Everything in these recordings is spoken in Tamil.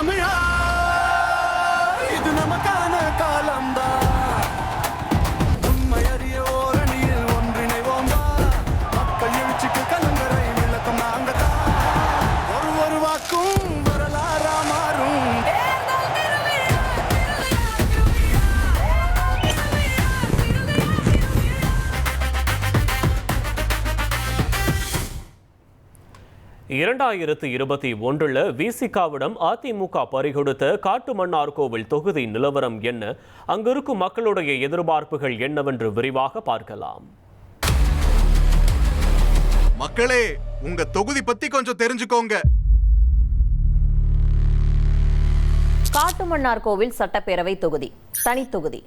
தமிழா இது நமக்கான காலம்தான். உண்மை அறிய ஓரணியில் ஒன்றிணைவோம் வா. மக்கள் எழுச்சிக்கு கலங்கரை விளக்கம் நாங்க தான். ஒரு வாக்கும் வரலாறா மாறும். 2021 விசிகாவிடம் அதிமுக பறிகொடுத்த காட்டுமன்னார்கோவில் தொகுதி நிலவரம் என்ன, அங்கிருக்கும் மக்களுடைய எதிர்பார்ப்புகள் என்னவென்று விரிவாக பார்க்கலாம். மக்களே, உங்க தொகுதி பத்தி கொஞ்சம் தெரிஞ்சுக்கோங்க. காட்டுமன்னார்கோவில் சட்டப்பேரவை தொகுதி தனி தொகுதி.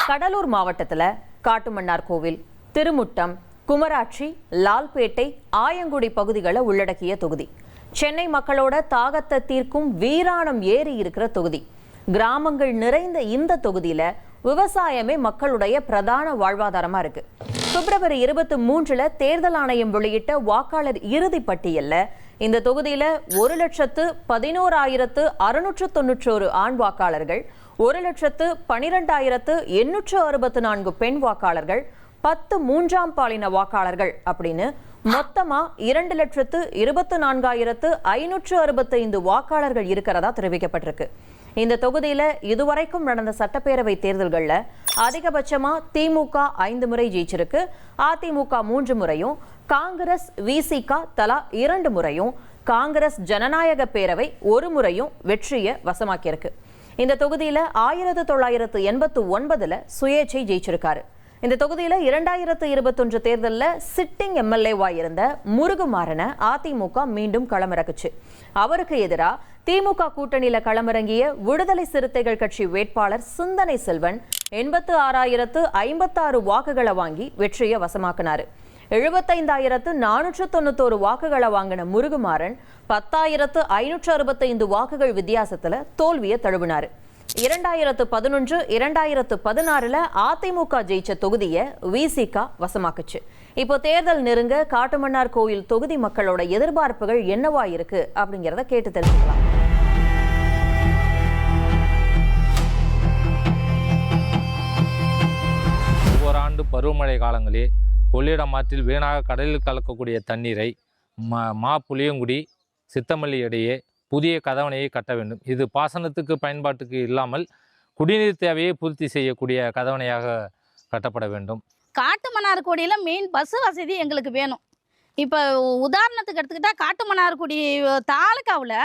கடலூர் மாவட்டத்தில் காட்டுமன்னார்கோவில், திருமுட்டம், குமராட்சி, லால்பேட்டை, ஆயங்குடி பகுதிகளை உள்ளடக்கிய தொகுதி. சென்னை மக்களோட தாகத்தை தீர்க்கும் வீராணம் ஏறி இருக்கிற தொகுதி. கிராமங்கள் நிறைந்த இந்த தொகுதியில விவசாயமே மக்களுடைய பிரதான வாழ்வாதாரமா இருக்கு. பிப்ரவரி 23 தேர்தல் ஆணையம் வெளியிட்ட வாக்காளர் இறுதி பட்டியல்ல இந்த தொகுதியில 1,11,691 ஆண் வாக்காளர்கள், 1,12,864 பெண் வாக்காளர்கள், 10 மூன்றாம் பாலின வாக்காளர்கள் அப்படின்னு மொத்தமா 2,24,565 வாக்காளர்கள் இருக்கிறதா தெரிவிக்கப்பட்டிருக்கு. இந்த தொகுதியில இதுவரைக்கும் நடந்த சட்டப்பேரவை தேர்தல்கள்ல அதிகபட்சமா திமுக 5 முறை ஜெயிச்சிருக்கு, அதிமுக 3 முறையும், காங்கிரஸ் விசிக தலா 2 முறையும், காங்கிரஸ் ஜனநாயக பேரவை 1 முறையும் வெற்றியை வசமாக்கியிருக்கு. இந்த தொகுதியில 1989 சுயேட்சை ஜெயிச்சிருக்காரு. இந்த தொகுதியில 2021 தேர்தலில் சிட்டிங் எம்எல்ஏவா இருந்த முருகுமாறனை அதிமுக மீண்டும் களமிறக்குச்சு. அவருக்கு எதிராக திமுக கூட்டணியில களமிறங்கிய விடுதலை சிறுத்தைகள் கட்சி வேட்பாளர் சிந்தனை செல்வன் 86,056 வாக்குகளை வாங்கி வெற்றியை வசமாக்கினாரு. 75,491 வாக்குகளை வாங்கின முருகுமாறன் 10,565 வாக்குகள் வித்தியாசத்துல தோல்வியை தழுவினாரு. 2011, 2016 அதிமுக ஜெயிச்ச தொகுதியை விசிக வசமாக்குச்சு. இப்போ தேர்தல் நெருங்க காட்டுமன்னார்கோவில் தொகுதி மக்களோட எதிர்பார்ப்புகள் என்னவா இருக்கு அப்படிங்கிறத கேட்டு தெரிஞ்சுக்கலாம். ஒவ்வொரு ஆண்டு பருவமழை காலங்களில் கொள்ளிடம் ஆற்றில் வீணாக கடலில் கலக்கக்கூடிய தண்ணீரை புளியங்குடி, சித்தமல்லி இடையே புதிய கதவணையை கட்ட வேண்டும். இது பாசனத்துக்கு பயன்பாட்டுக்கு இல்லாமல் குடிநீர் தேவையை பூர்த்தி செய்யக்கூடிய கதவணையாக கட்டப்பட வேண்டும். காட்டுமன்னார்கோடியில் மெயின் பஸ் வசதி எங்களுக்கு வேணும். இப்போ உதாரணத்துக்கு எடுத்துக்கிட்டால் காட்டுமன்னார்கோடி தாலுக்காவில்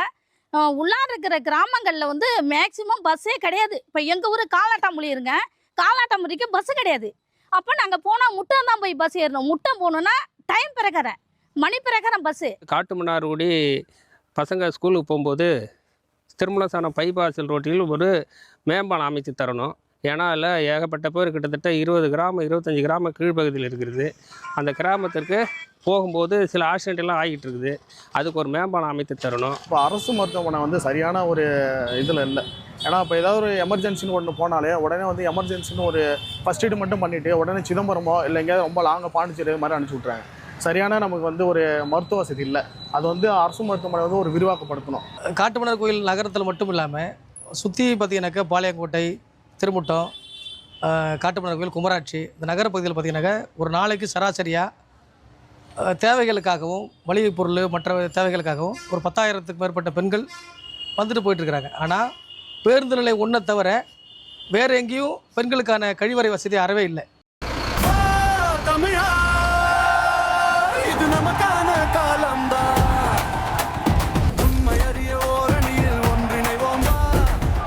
உள்ளார இருக்கிற கிராமங்களில் மேக்சிமம் பஸ்ஸே கிடையாது. இப்போ எங்கள் ஊர் காலாட்டாம்புலி இருங்க, காலாட்டாம்புலிக்கு பஸ்ஸு கிடையாது. அப்போ நாங்கள் போனால் முட்டம் தான் போய் பஸ் ஏறணும். முட்டம் போகணுன்னா டைம் பிரகாரம், மணி பிரகாரம் பஸ்ஸு. காட்டுமன்னார்கோடி பசங்க ஸ்கூலுக்கு போகும்போது திருமலசானம் பைபாசல் ரோட்டில் ஒரு மேம்பாலம் அமைத்து தரணும். ஏன்னா அதில் ஏகப்பட்ட பேர் கிட்டத்தட்ட 20 கிராமம் 25 கிராமம் கீழ்ப்பகுதியில் இருக்கிறது. அந்த கிராமத்திற்கு போகும்போது சில ஆக்சிடென்ட் எல்லாம் ஆகிட்டு இருக்குது. அதுக்கு ஒரு மேம்பாலம் அமைத்து தரணும். இப்போ அரசு மருத்துவமனை சரியான ஒரு இதில் இல்லை. ஏன்னா இப்போ ஏதாவது ஒரு எமர்ஜென்சின்னு ஒன்று போனாலே உடனே எமர்ஜென்சின்னு ஒரு ஃபஸ்ட் எய்டு மட்டும் பண்ணிவிட்டு உடனே சிதம்பரமோ இல்லை எங்கேயாவது ரொம்ப லாங்காக பாண்டிச்சேரி மாதிரி அனுப்பிச்சி விட்றாங்க. சரியான நமக்கு ஒரு மருத்துவ வசதி இல்லை. அது அரசு மருத்துவமனை ஒரு விரிவாக்கப்படுத்தணும். காட்டுமன்னார்கோவில் நகரத்தில் மட்டும் இல்லாமல் சுற்றி பார்த்தீங்கன்னாக்கா பாளையங்கோட்டை, திருமுட்டம், காட்டுமன்னார்கோவில், குமராட்சி இந்த நகரப்பகுதியில் பார்த்தீங்கன்னாக்கா ஒரு நாளைக்கு சராசரியாக தேவைகளுக்காகவும் மளிகை பொருள் மற்ற தேவைகளுக்காகவும் ஒரு 10,000த்துக்கு மேற்பட்ட பெண்கள் வந்துட்டு போயிட்டுருக்கிறாங்க. ஆனால் பேருந்து நிலை ஒன்றை தவிர வேறு எங்கேயும் பெண்களுக்கான கழிவறை வசதி அறவே இல்லை. நமக்கான காலம்தான். உண்மை அறிய ஓரணியில் ஒன்றிணைவோம் வா.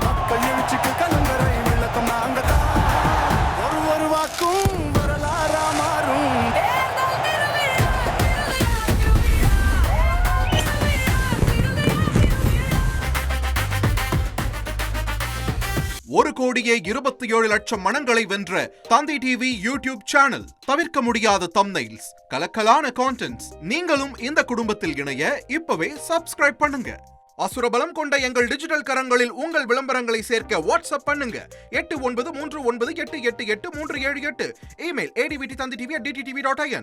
மக்கள் எழுச்சிக்கு கலங்கரை விளக்கம் நாங்க தான். ஒரு வாக்கும் வரலாறா மாறும். ஒரு கோடியே 27 லட்சம் மனங்களை வென்ற தந்தி டிவி யூடியூப் சேனல். தவிர்க்க முடியாத தம்ப்நெயில்ஸ், கலக்கலான கான்டென்ட்ஸ். நீங்களும் இந்த குடும்பத்தில் இணைய இப்பவே சப்ஸ்கிரைப் பண்ணுங்க. அசுரபலம் கொண்ட எங்கள் டிஜிட்டல் கரங்களில் உங்கள் விளம்பரங்களை சேர்க்க வாட்ஸ்அப் பண்ணுங்க. 8939888838. Email advtthanditv@dttv.in.